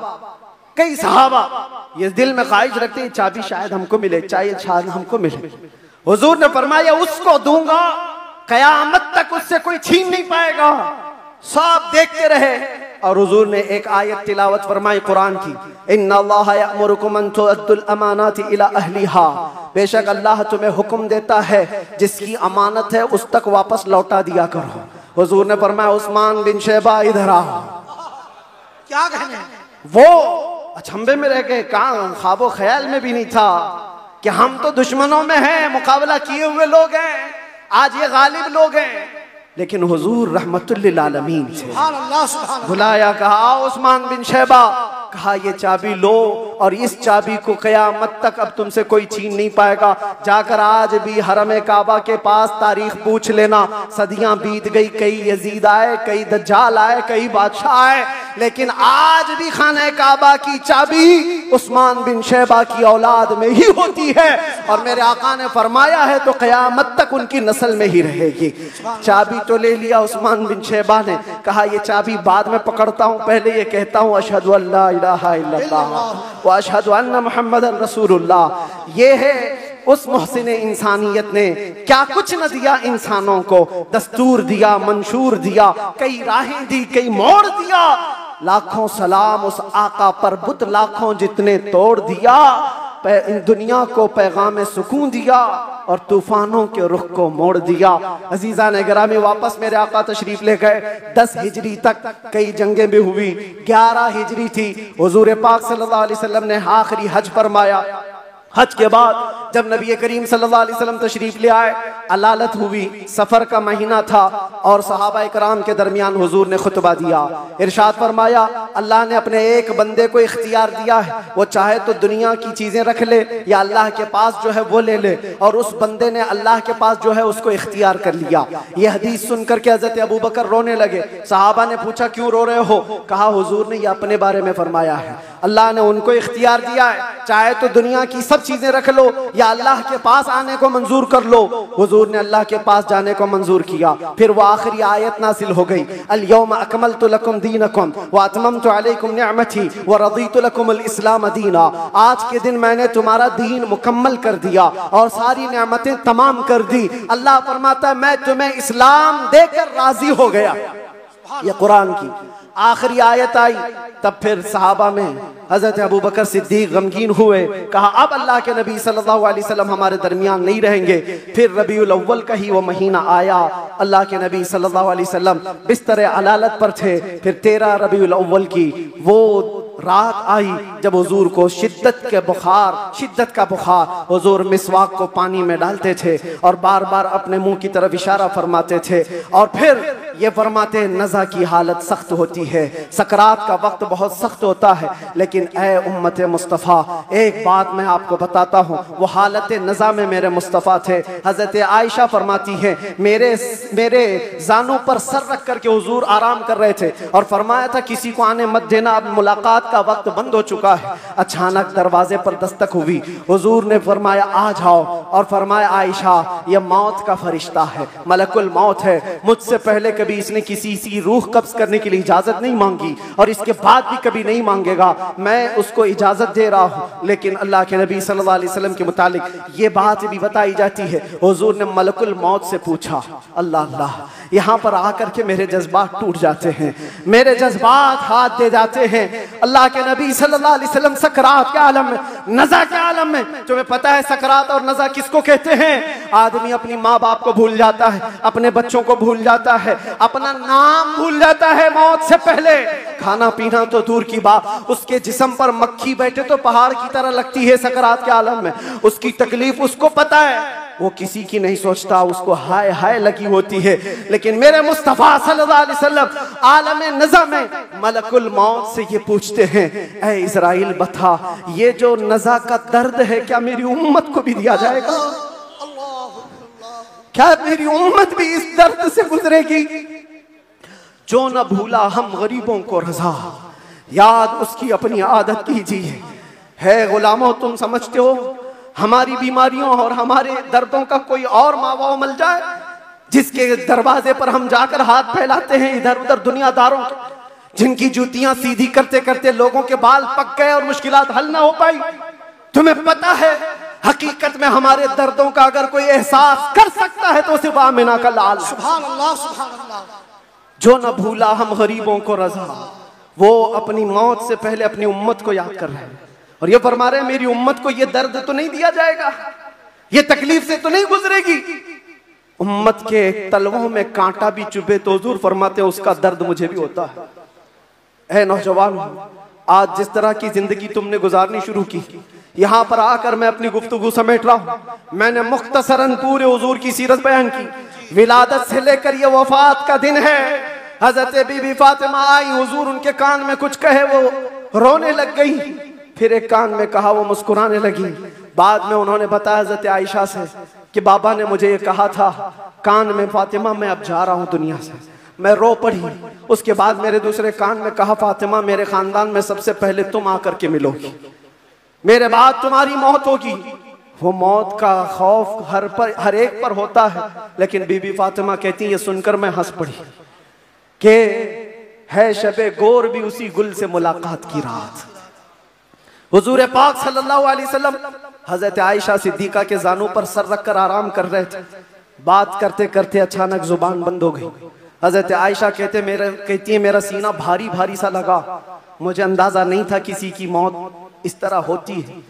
S1: ये दिल में ख्वाहिश रखते हैं चाबी शायद हमको मिले, शायद हमको मिले। हुजूर ने फरमाया उसको दूंगा, कयामत तक उससे कोई छीन नहीं पाएगा। सब देखते रहे और हुजूर ने एक आयत तिलावत फरमाई कुरान की, इन्नल्लाह यअमुरुकुम अन तुअद्दुल अमानाति इला अहलिहा, बेशक अल्लाह तुम्हें हुक्म देता है जिसकी अमानत है उस तक वापस लौटा दिया करो। हुजूर ने फरमाया उस्मान बिन शैबा इधर आओ।
S3: क्या कहने,
S1: वो अचंभे में रह गए, कहाँ ख्वाबो ख्याल में भी नहीं था कि हम तो दुश्मनों में हैं, मुकाबला किए हुए लोग हैं, आज ये गालिब लोग हैं। लेकिन हुजूर रहमतुल लिल आलमीन से
S3: सुभान अल्लाह, सुभान अल्लाह।
S1: बुलाया, कहा उस्मान बिन शैबा, कहा ये चाबी लो और इस चाबी को क़यामत तक अब तुमसे कोई छीन नहीं पाएगा। जाकर आज भी हरम काबा के पास तारीख पूछ लेना, सदियां बीत गई, कई यजीद आए, कई दज्जाल आए, कई बादशाह आए, लेकिन आज भी खाने काबा की चाबी उस्मान बिन शैबा की औलाद में ही होती है। और मेरे आका ने फरमाया है तो क़यामत तक उनकी नस्ल में ही रहेगी। चाबी तो ले लिया उस्मान बिन शैबा ने, कहा ये चाबी बाद में पकड़ता हूँ, पहले ये कहता हूँ अशहदु अल्ला इलाहा इल्लल्लाह व अशहदु अन्ना मुहम्मदन रसूलुल्लाह। ये है उस मोहसिन इंसानियत ने क्या कुछ न दिया इंसानों को, दस्तूर दिया, मंशूर दिया, कई राहें दी, कई मोड़ दिया। लाखों सलाम उस आका पर, बुत लाखों जितने तोड़ दिया, दुनिया को पैगाम सुकून दिया और तूफानों के रुख को मोड़ दिया। अजीजा ने गिरामी, वापस मेरे आका तशरीफ ले गए। 10 हिजरी तक कई जंगें भी हुई, 11 हिजरी थी, हुजूर पाक सल्लल्लाहु अलैहि वसल्लम ने आखिरी हज फरमाया। हज के बाद जब नबी करीम सल्लल्लाहु अलैहि वसल्लम तशरीफ ले आए, अलालत हुई, सफर का महीना था और सहाबा इकराम के दरमियान हुजूर ने खुतबा दिया। इरशाद फरमाया, अल्लाह ने अपने एक बंदे को इख्तियार दिया है, वो चाहे तो दुनिया की चीजें रख ले या अल्लाह के पास जो है वो ले ले, और उस बंदे ने अल्लाह के पास जो है उसको इख्तियार कर लिया। ये हदीस सुनकर के हजरत अबू बकर रोने लगे। सहाबा ने पूछा क्यों रो रहे हो? कहा हुजूर ने ये अपने बारे में फरमाया है, अल्लाह ने उनको इख्तियार दिया है, चाहे तो दुनिया की सब चीजें रख लो या अल्लाह के पास आने को मंजूर कर लो। हुजूर ने अल्लाह के पास जाने को मंजूर किया। फिर वो आखिरी आयत नासिल हो गई, अल यौम अकमलतु लकुम दीनकुम व अतममतु अलैकुम निअमती व रदीतु लकुमुल इस्लाम दीना। आज के दिन मैंने तुम्हारा दीन मुकम्मल कर दिया और सारी नेमतें तमाम कर दी। अल्लाह फरमाता है मैं तुम्हें इस्लाम देकर राजी हो गया। ये कुरान की आखिरी आयत आई। तब फिर सहाबा में हजरत अबू बकर सिद्दीक गमगीन हुए, कहा अब अल्लाह के नबी सल्लल्लाहु अलैहि वसल्लम हमारे दरमियान नहीं रहेंगे। फिर रबीउल अव्वल का ही वो महीना आया, अल्लाह के नबी सल्लल्लाहु अलैहि वसल्लम बिस्तर अलालत पर थे। फिर 13 रबीउल अव्वल की वो रात आई जब हुजूर को शिद्दत का बुखार, हुजूर मिसवाक को पानी में डालते थे और बार बार अपने मुंह की तरफ इशारा फरमाते थे और फिर ये फरमाते नज़ा की हालत सख्त होती है, सकरात का वक्त बहुत सख्त होता है। लेकिन ऐ उम्मत मुस्तफ़ा, एक बात मैं आपको बताता हूँ, वो हालत नज़ा में मेरे मुस्तफ़ा थे। हज़रत आयशा फरमाती है मेरे जानों पर सर रख करके हुजूर आराम कर रहे थे और फरमाया था किसी को आने मत देना, अब मुलाकात का वक्त बंद हो चुका है। अचानक दरवाजे पर दस्तक हुई, हुजूर ने फरमाया आ जाओ और फरमाया आयशा ये मौत का फरिश्ता है, मलकुल मौत है, मुझसे पहले कभी इसने किसी की रूह कब्ज करने के लिए इजाजत नहीं मांगी और इसके बाद भी कभी नहीं मांगेगा, मैं उसको इजाजत दे रहा हूँ। लेकिन अल्लाह के नबी सल्लल्लाहु अलैहि वसल्लम के मुतालिक ये बात भी बताई जाती है, हुजूर ने मलकुल मौत से पूछा। अल्लाह अल्लाह, यहाँ पर आकर के मेरे जज्बात टूट जाते हैं, मेरे जज्बात हाथ दे जाते हैं। अल्लाह के नबी सल्लल्लाहु अलैहि वसल्लम सकरात के आलम में, नज़ा के आलम में, तुम्हें पता है सकरात और नज़ा किसको कहते हैं? आदमी अपनी माँ बाप को भूल जाता है, अपने बच्चों को भूल जाता है, अपना नाम भूल जाता है मौत से पहले। खाना पीना तो दूर की बात, उसके जिस्म पर मक्खी बैठे तो पहाड़ की तरह लगती है सकरात के आलम में। उसकी तकलीफ उसको पता है, वो किसी की नहीं सोचता, उसको हाय हाय लगी होती है। लेकिन मेरे मुस्तफ़ा सल्लल्लाहु अलैहि वसल्लम आलम नज़ा में मलकुल मौत से ये पूछते हैं, ऐ इज़राइल बता ये जो नज़ा का दर्द है क्या मेरी उम्मत को भी दिया जाएगा? क्या मेरी उम्मत भी इस दर्द से गुजरेगी? जो न भूला हम गरीबों को रज़ा, याद उसकी अपनी आदत कीजिए। है गुलामों, तुम समझते हो हमारी बीमारियों और हमारे दर्दों का कोई और मावा मिल जाए जिसके दरवाजे पर हम जाकर हाथ फैलाते हैं इधर उधर दुनियादारों के, जिनकी जूतियां सीधी करते करते लोगों के बाल पक गए और मुश्किलात हल ना हो पाई? तुम्हें पता है हकीकत में हमारे दर्दों का अगर कोई एहसास कर सकता है तो सिर्फ आमिना का लाल।
S3: सुभान अल्लाह, सुभान अल्लाह।
S1: जो न भूला हम गरीबों को रजा, वो अपनी मौत से पहले अपनी उम्मत को याद कर रहे हैं और ये फरमा रहे हैं मेरी उम्मत को ये दर्द तो नहीं दिया जाएगा, ये तकलीफ से तो नहीं गुजरेगी। उम्मत के तलवों में कांटा भी चुभे तो हुजूर फरमाते उसका दर्द मुझे भी होता है। ऐ नौजवान, आज जिस तरह की जिंदगी तुमने गुजारनी शुरू की, यहाँ पर आकर मैं अपनी गुफ्तगू समेट रहा हूँ। मैंने मुख्तसरन पूरे हुजूर की सीरत बयान की। विलादत से लेकर ये वफात का दिन है। हजरत बीबी फातिमा आई, हुजूर उनके कान में कुछ कहे, वो रोने लग गई। फिर एक कान में कहा, वो मुस्कुराने लगी। बाद में उन्होंने बताया हजरत आयशा से कि बाबा ने मुझे ये कहा था कान में, फातिमा मैं अब जा रहा हूँ दुनिया से। मैं रो पड़ी। उसके बाद मेरे दूसरे कान में कहा, फातिमा मेरे खानदान में सबसे पहले तुम आकर के मिलोगी, मेरे बाद तुम्हारी मौत होगी। वो मौत का खौफ हर एक पर होता है, लेकिन बीबी फातिमा कहती ये सुनकर मैं हंस पड़ी कि है शबे गोर भी उसी गुल से मुलाकात की रात। हुजूर पाक सल्लल्लाहु अलैहि वसल्लम हजरत आयशा सिद्दीका के जानों पर सर रखकर आराम कर रहे थे। बात करते करते अचानक जुबान बंद हो गई। हजरत आयशा कहती है मेरा सीना भारी भारी सा लगा। मुझे अंदाजा नहीं था किसी की मौत इस तरह होती है।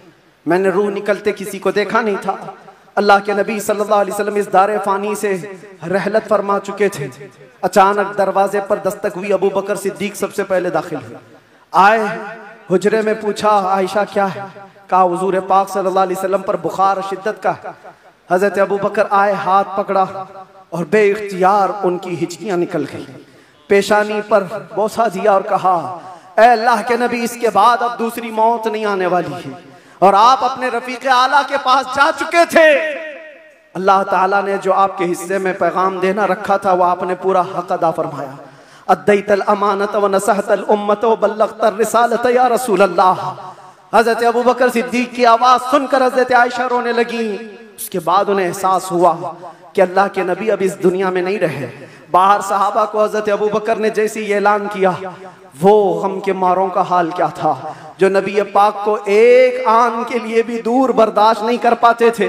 S1: मैंने रूह निकलते किसी को देखा नहीं था। अल्लाह के नबी सल्लल्लाहु अलैहि वसल्लम इस दारे फानी से रहलत फरमा चुके थे। अचानक दरवाजे पर दस्तक हुई। अबू बकर सिद्दीक सबसे पहले दाखिल हुए। आए, हुजरे में पूछा आयशा क्या है? कहा हुजूर पाक सल्लल्लाहु अलैहि वसल्लम पर बुखार शिद्दत का। हजरत अबू बकर आए, हाथ पकड़ा और बेइख्तियार उनकी हिचकियां निकल गई। पेशानी पर बोसा दिया और कहा, ऐ अल्लाह के नबी, इसके बाद अब दूसरी मौत नहीं आने वाली है और आप अपने रफीक आला के पास जा चुके थे। अल्लाह ताला ने जो आपके हिस्से में पैगाम देना रखा था वो आपने पूरा हक अदा फरमाया। अद्दैतल अमानत व नसहतल उम्मत व बल्लगतर रिसालत या रसूल अल्लाह। हजरत अबू बकर सिद्दीक की आवाज सुनकर हजरत आयशा रोने लगी। उसके बाद उन्हें एहसास हुआ कि अल्लाह के नबी अब इस दुनिया में नहीं रहे। बाहर सहाबा को हजरत अबू बकर ने जैसे ही ऐलान किया, वो गम के मारों का हाल क्या था जो नबी पाक को एक आन के लिए भी दूर बर्दाश्त नहीं कर पाते थे।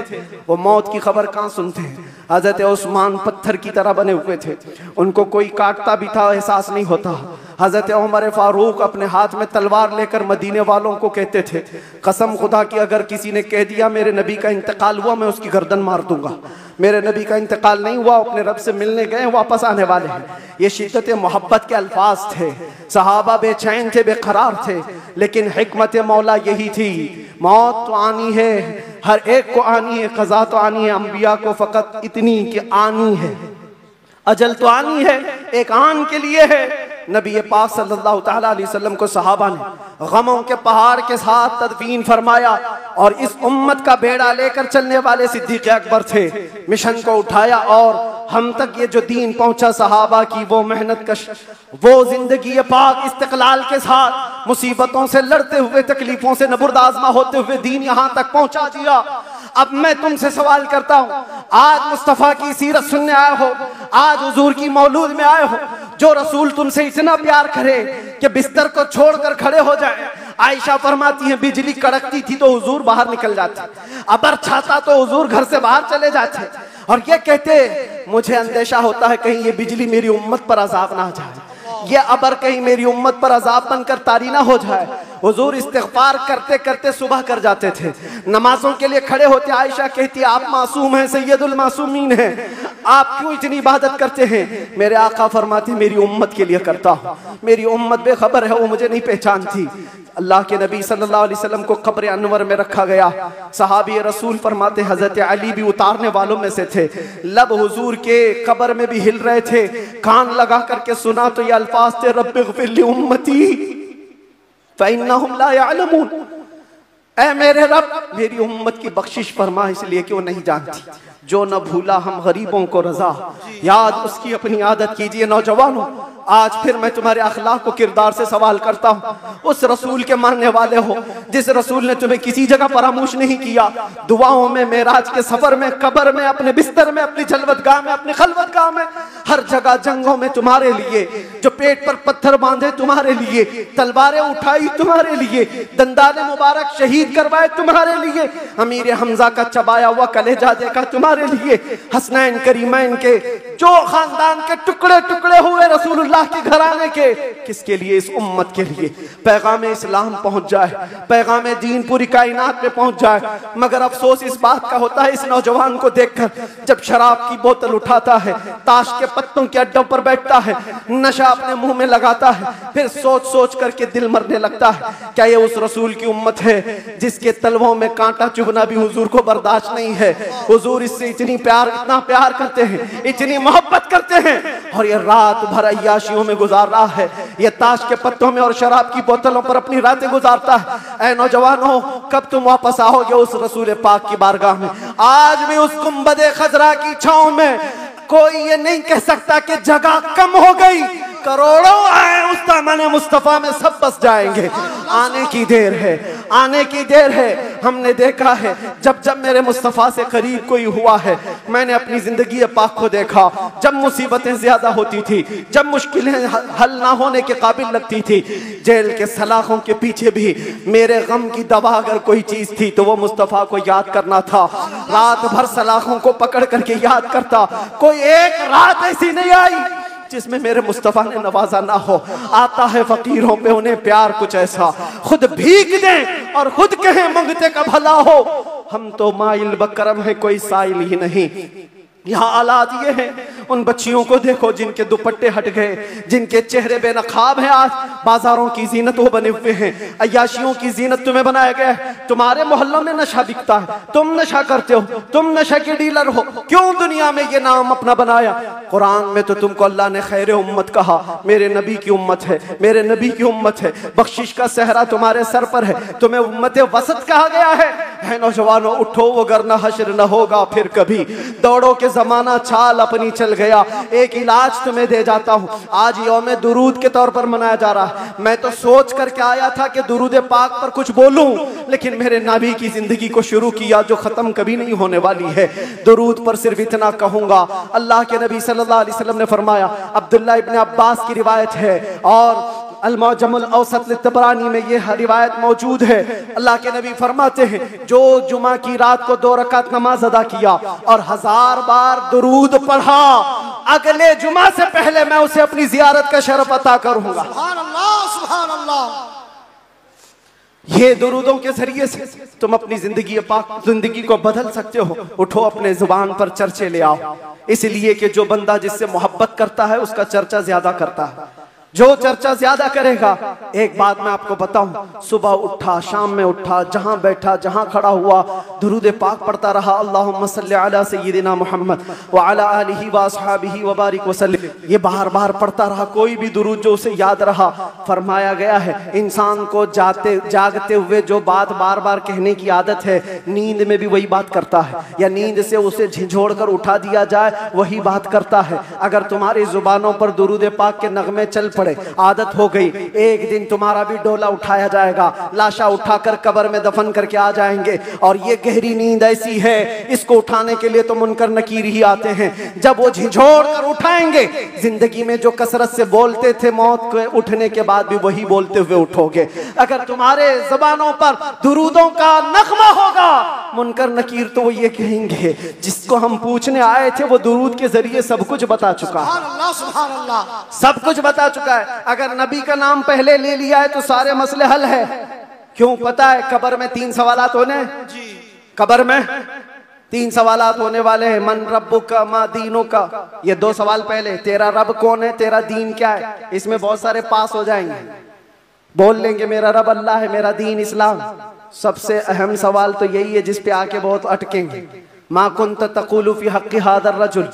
S1: वो मौत की खबर कहाँ सुनते हैं। हजरत उस्मान पत्थर की तरह बने हुए थे, उनको कोई काटता भी था एहसास नहीं होता। हजरत उमर फारूक अपने हाथ में तलवार लेकर मदीने वालों को कहते थे, कसम खुदा की अगर किसी ने कह दिया मेरे नबी का इंतकाल हुआ मैं उसकी गर्दन मार दूंगा। मेरे नबी का इंतकाल नहीं हुआ, अपने रब से मिलने गए, वापस आने वाले हैं। ये शिद्दत मोहब्बत के अल्फाज थे। सहाबा बेचैन थे, बेकरार थे, लेकिन हिकमत मौला यही थी, मौत तो आनी है, हर एक को आनी है, कज़ा तो आनी है। अंबिया को फकत इतनी कि आनी है, अजल तो आनी है, एक आन के लिए है। नबी पाक सल्लल्लाहु ताला अलैहि वसल्लम को सहाबा ने गमों के पहाड़ के साथ तदफीन फरमाया और इस उम्मत का बेड़ा लेकर चलने वाले सिद्दीक़ अकबर थे। मिशन को उठाया और हम तक ये जो दीन पहुंचा, सहाबा की वो मेहनत कश, वो जिंदगी पाक इस्तिक़लाल के साथ मुसीबतों से लड़ते हुए, तकलीफों से नबुर्दाज़मा होते हुए दीन यहाँ तक पहुंचा दिया। अब मैं तुमसे सवाल करता हूँ, आज मुस्तफ़ा की सीरत सुनने आए हो, आज हुजूर की मौलूद में आए हो, जो रसूल तुमसे इतना प्यार करे कि बिस्तर को छोड़कर खड़े हो जाए। आयशा फरमाती है बिजली कड़कती थी तो हुजूर बाहर निकल जाते, अबर छाता तो हुजूर घर से बाहर चले जाते और ये कहते मुझे अंदेशा होता है कहीं ये बिजली मेरी उम्मत पर अजाब ना आ जाए, ये अबर कहीं मेरी उम्मत पर अजाब बनकर तारी ना हो जाए। हुजूर इस्तिग़फ़ार करते करते सुबह कर जाते थे, नमाजों के लिए खड़े होते। आयशा कहती आप मासूम हैं, सैयदुल मासूमीन हैं, आप क्यों इतनी इबादत करते हैं? मेरे आका फरमाते मेरी उम्मत के लिए करता हूँ, मेरी उम्मत बेखबर है, वो मुझे नहीं पहचानती। अल्लाह के नबी सल्लल्लाहु अलैहि वसल्लम को कब्र अनवर में रखा गया। सहाबी रसूल फरमाते हजरत अली भी उतारने वालों में से थे। लब हुजूर के कब्र में भी हिल रहे थे, कान लगा करके सुना तो ये अल्फाज थे, रब्बिग़फिर ली उम्मती फ़इन्नहुम ला यअलमून। ऐ मेरे रब मेरी उम्मत की बख्शिश फरमा, इसलिए कि वो नहीं जानती। जो न भूला हम गरीबों को रजा, याद उसकी अपनी आदत कीजिए। नौजवानों, आज फिर मैं तुम्हारे अखलाक को किरदार से सवाल करता हूँ। उस रसूल के मानने वाले हो जिस रसूल ने तुम्हें किसी जगह फरामोश नहीं किया। दुआओं में, मेराज के सफर में, कब्र में, अपने बिस्तर में, अपनी जलवतगाह में, अपनी खलवतगाह में, हर जगह जंगों में तुम्हारे लिए, जो पेट पर पत्थर बांधे तुम्हारे लिए, तलवारें उठाई तुम्हारे लिए, दंदाने मुबारक शहीद करवाए तुम्हारे लिए, अमीर हमजा का चबाया हुआ कलेजा देखा तुम्हारे हमारे लिए हसनैन करीमैन के जो खानदान के टुकड़े टुकड़े हुए रसूलुल्लाह के घराने के, किसके लिए? इस उम्मत के लिए पैगाम इस्लाम पहुंच जाए, पैगाम दीन पूरी कायनात में पहुंच जाए। मगर अफसोस इस बात का होता है इस नौजवान को देखकर, जब शराब की बोतल उठाता है, ताश के पत्तों के अड्डों पर बैठता है, नशा अपने मुंह में लगाता है, फिर सोच सोच करके दिल मरने लगता है। क्या ये उस रसूल की उम्मत है जिसके तलवों में कांटा चुभना भी हुजूर को बर्दाश्त नहीं है? हुजूर इससे इतना प्यार करते हैं, इतनी मोहब्बत करते हैं, और ये रात भर अय्याशियों में गुजार रहा है, ये ताश के पत्तों में और शराब की बोतलों पर अपनी रातें गुजारता है। ऐ नौजवानों, कब तुम वापस आओगे उस रसूल पाक की बारगाह में? आज भी उस गुंबदे खजरा की छांव में कोई ये नहीं कह सकता कि जगह कम हो गई। करोड़ों आए उस दामन मुस्तफा में, सब बस जाएंगे। आने की देर है, आने की देर है। हमने देखा है जब जब मेरे मुस्तफा से करीब कोई हुआ है, मैंने अपनी जिंदगी पाक को देखा। जब मुसीबतें ज्यादा होती थी, जब मुश्किलें हल ना होने के काबिल लगती थी, जेल के सलाखों के पीछे भी मेरे गम की दवा अगर कोई चीज थी तो वो मुस्तफा को याद करना था। रात भर सलाखों को पकड़ करके याद करता। कोई एक रात ऐसी नहीं आई जिसमें मेरे मुस्तफा ने नवाजा ना हो। आता है फकीरों पे उन्हें प्यार कुछ ऐसा, खुद भीग दें और खुद कहें मंगते का भला हो। हम तो माइल बकरम है, कोई साइल ही नहीं। यहाँ हालात ये हैं, उन बच्चियों को देखो जिनके दुपट्टे हट गए, जिनके चेहरे बेनकाब हैं। आज बाजारों की जीनत वो बने हुए हैं, अय्याशियों की जीनत तुम्हें बनाया गया है। तुम्हारे मोहल्लों में नशा बिकता है, तुम नशा करते हो, तुम नशा के डीलर हो। क्यों दुनिया में ये नाम अपना बनाया? कुरान में तो तुमको अल्लाह ने खैर उम्मत कहा, मेरे नबी की उम्मत है, मेरे नबी की उम्मत है। बख्शिश का सहरा तुम्हारे सर पर है, तुम्हें उम्मत वसत कहा गया है। नौजवानों उठो, वगरना हश्र न होगा फिर कभी। दौड़ो के जमाना चाल अपनी चल गया। एक इलाज तुम्हें दे जाता हूँ, आज यौम दुरूद के तौर पर मनाया जा रहा है। मैं तो सोच करके आया था कि दुरूद पाक पर कुछ बोलूं, लेकिन मेरे नबी की जिंदगी को शुरू किया जो खत्म कभी नहीं होने वाली है। दुरूद पर सिर्फ इतना कहूंगा, अल्लाह के नबी सल्लल्लाहु अलैहि वसल्लम ने फरमाया, अब्दुल्लाह इब्न अब्बास की रिवायत है और अल-मुअज्जमुल औसत लित-तबरानी में यह रिवायत मौजूद है। अल्लाह के नबी फरमाते हैं, जो जुमा की रात को 2 रकात नमाज अदा किया और 1000 बार दुरूद पढ़ा, अगले जुमा से पहले मैं उसे अपनी जियारत का शरफ अता करूंगा।
S3: सुभान अल्लाह, सुभान अल्लाह।
S1: ये दुरूदों के जरिए से तुम अपनी जिंदगी को बदल सकते हो। उठो, अपने जुबान पर चर्चे ले आओ, इसलिए कि जो बंदा जिससे मोहब्बत करता है उसका चर्चा ज्यादा करता है। जो चर्चा ज्यादा करेगा, एक बात मैं आपको बताऊं, सुबह उठा, शाम में उठा, जहां बैठा, जहां खड़ा हुआ, दुरूद पाक पढ़ता रहा। अल्लाहुम्मा सल्ली अला सय्यिदिना मुहम्मद व अला आलिहि व अस्हाबिहि व बारिक वसल्लिम। ये बार बार पढ़ता रहा, कोई भी दुरूद जो उसे याद रहा। फरमाया गया है, इंसान को जागते हुए जो बात बार बार कहने की आदत है, नींद में भी वही बात करता है, या नींद से उसे झिझोड़ कर उठा दिया जाए वही बात करता है। अगर तुम्हारी जुबानों पर दुरूद पाक के नगमे चल पड़े, आदत हो गई, एक दिन तुम्हारा भी डोला उठाया जाएगा, लाशा उठाकर कब्र में दफन करके आ जाएंगे। और ये गहरी नींद ऐसी है, इसको उठाने के लिए तो मुनकर नकीर ही आते हैं। जब वो झिझोड़ कर उठाएंगे, जिंदगी में जो कसरत से बोलते थे, मौत के उठने के बाद भी वही बोलते हुए उठोगे। अगर तुम्हारे ज़बानों पर दुरूदों का नगमा होगा, मुनकर नकीर तो वो ये कहेंगे, जिसको हम पूछने आए थे वो दुरूद के जरिए सब कुछ बता चुका है।
S3: सुभान अल्लाह, सुभान अल्लाह।
S1: सब कुछ बता चुका है। अगर नबी का नाम पहले ले लिया है तो सारे मसले हल है। क्यों? पता है कब्र में 3 सवालात होने, कब्र में 3 सवालात होने वाले हैं। मन रब्बुका मा दीनुका, ये 2 सवाल पहले, तेरा रब कौन है, तेरा दीन क्या है। इसमें बहुत सारे पास हो जाएंगे, बोल लेंगे मेरा रब अल्लाह है, मेरा दीन इस्लाम। सबसे अहम सवाल तो यही है जिस पे आके बहुत अटकेंगे। मा कुंत तक़ूलु फी हक़्क़ि हाज़ा रजुल,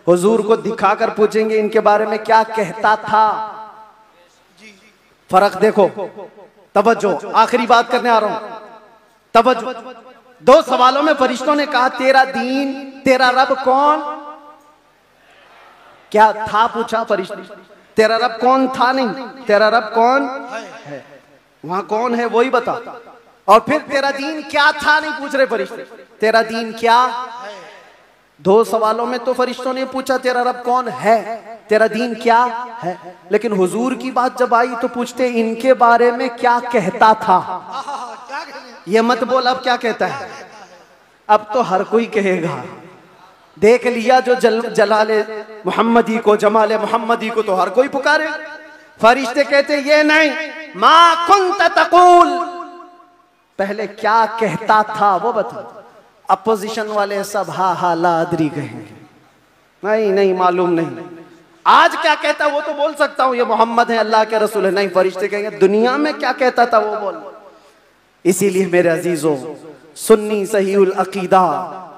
S1: हुजूर को दिखाकर पूछेंगे इनके बारे में क्या कहता था। फर्क देखो, तवज्जो, आखिरी बात करने आ रहा हूं, तवज्जो। 2 सवालों में फरिश्तों ने कहा तेरा दीन, तेरा रब कौन, क्या था पूछा फरिश्ते, तेरा रब कौन था नहीं, तेरा रब कौन है, वहां कौन है वही बता। और फिर तेरा दीन क्या था नहीं पूछ रहे फरिश्ते, तेरा दीन क्या है। 2 सवालों में तो फरिश्तों ने पूछा तेरा रब कौन है, तेरा दीन क्या है, लेकिन हुजूर की बात जब आई तो पूछते इनके बारे में क्या कहता था। ये मत बोल अब क्या कहता है, अब तो हर कोई कहेगा, देख लिया जो जलाले मोहम्मदी को, जमाले मोहम्मदी को तो हर कोई पुकारे। फरिश्ते कहते ये नहीं, मा कुंत तकूल, पहले क्या कहता था वो बता। अपोजिशन वाले सब हा हा ला अदरी कहेंगे, नहीं नहीं मालूम नहीं। आज क्या कहता वो तो बोल सकता हूं, ये मोहम्मद है, अल्लाह के रसूल है। नहीं, फरिश्ते कहेंगे दुनिया में क्या कहता था वो बोल। इसीलिए मेरे अजीजों, सुन्नी सहीउल अकीदा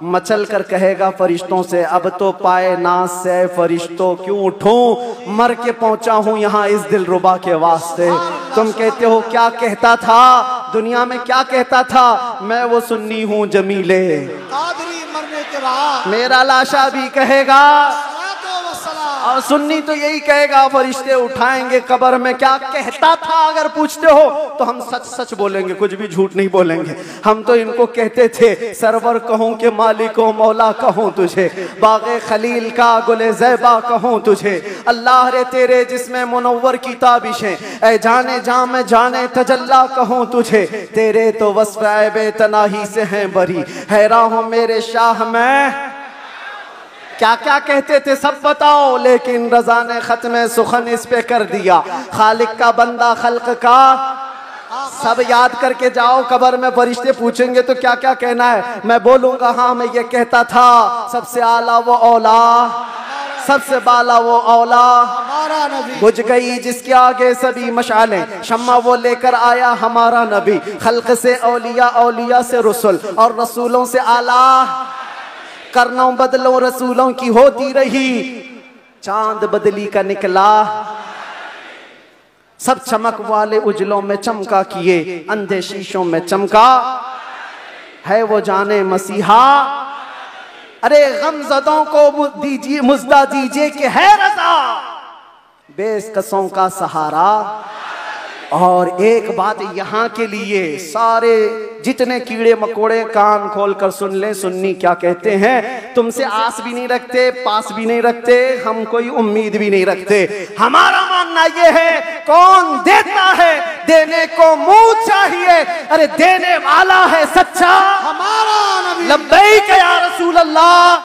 S1: मचल कर कहेगा फरिश्तों से, अब तो पाए नाज से फरिश्तों क्यों उठूं, मर के पहुंचा हूं यहाँ इस दिलरुबा के वास्ते। तुम कहते हो क्या कहता था, दुनिया में क्या कहता था, मैं वो सुन्नी हूं जमीले,
S3: कादरी मरने के बाद
S1: मेरा लाशा भी कहेगा। और सुन्नी तो यही कहेगा, फरिश्ते उठाएंगे कब्र में क्या कहता था। अगर पूछते हो तो हम सच सच बोलेंगे, कुछ भी झूठ नहीं बोलेंगे। हम तो इनको कहते थे सरवर कहूं के मालिको मौला कहूं तुझे, बागे खलील का गुले ज़ैबा कहूं तुझे, अल्लाह रे तेरे जिसमें मुनव्वर की ताबिशें, ऐ जाने जा में जाने तजल्ला कहूं तुझे, तेरे तो वस्फ़ ऐबे तनाही से हैं बरी, हैरान हूं मेरे शाह में। क्या क्या कहते थे सब बताओ, लेकिन रज़ा ने खत्म सुखन इस पे कर दिया। खालिक का बंदा खल्क का, सब याद करके जाओ। कब्र में फरिश्ते पूछेंगे तो क्या क्या कहना है, मैं बोलूंगा हाँ मैं ये कहता था, सबसे आला वो औला, सबसे बाला वो औला,
S3: हमारा नबी।
S1: बुझ गई जिसके आगे सभी मशालें, शम्मा वो लेकर आया हमारा नबी। खल्क से औलिया, औलिया से रसूल, और रसूलों से आला। करनों बदलों रसूलों की होती रही, चांद बदली का निकला। सब चमक वाले उजलों में चमका किए, अंधे शीशों में चमका है वो जाने मसीहा। अरे गमज़दों को दीजिए मुज़्दा दीजिए कि है रज़ा, बेकसों का सहारा। और एक बात यहाँ के लिए, सारे जितने कीड़े मकोड़े कान खोल कर सुन ले, सुन्नी क्या कहते हैं, तुमसे आस भी नहीं रखते, पास भी नहीं रखते, हम कोई उम्मीद भी नहीं रखते। हमारा मानना ये है कौन देता है, देने को मुंह चाहिए, अरे देने वाला है सच्चा
S3: हमारा नबी।
S1: लब्बैक या रसूल अल्लाह।